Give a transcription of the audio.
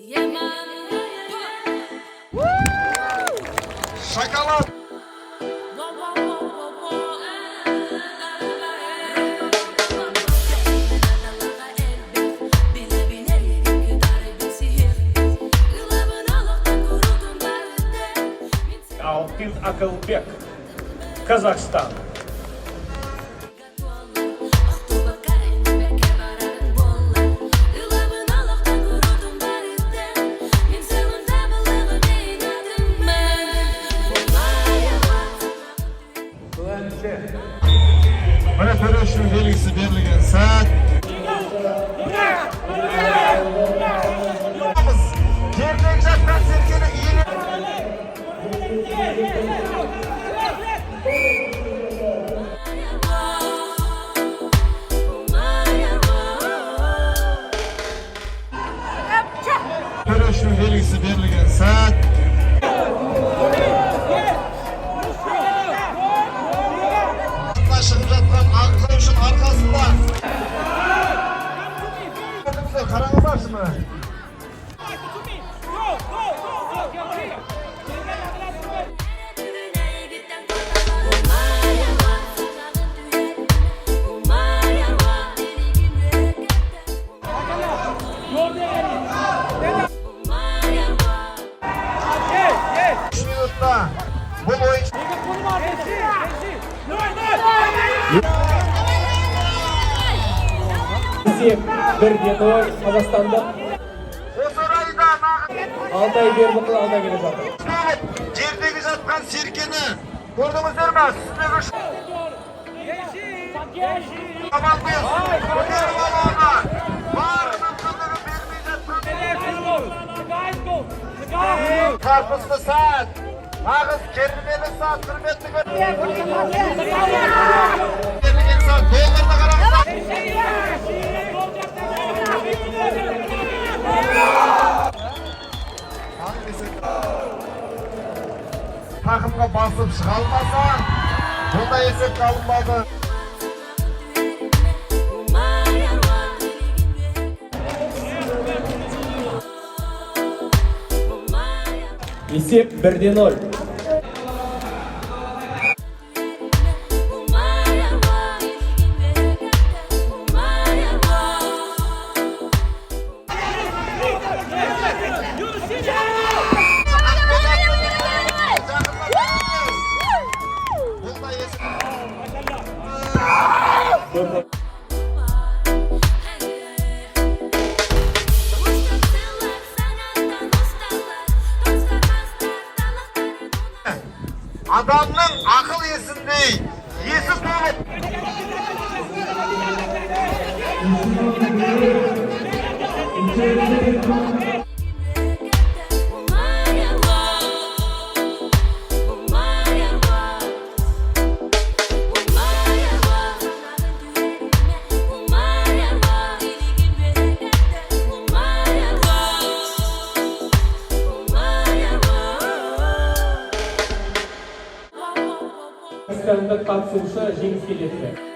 Şokolad. Алтын Акылбек, Казахстан. Mana to'rashning belgisi berilgan saat. Yerdagi jatdan serkini iyini. To'rashning belgisi berilgan saat. Шығып жатқан ақылшының арқасында қараңыздаршы мына. Үш минутта бұл ойыншы Бірден Қазақстандық осы орайда Алтай Бербұқыл алда келе жатыр. жердегі жатқан серкені көрдіңіздер ме? Үстіндегі амандос көтеріп алуға бар мүмкіндігін бермей жатқан қарпысты сәт, нағыз кермелі сәт, құрметті берілген сәт, долларды қараңыздар. Takımga basıp çıkalmasa bunda esep kalınmadı. Есеп 1-0. Adamның akıl esindey, esi tolup. Қазақстандық қатысушы жеңіске жетті.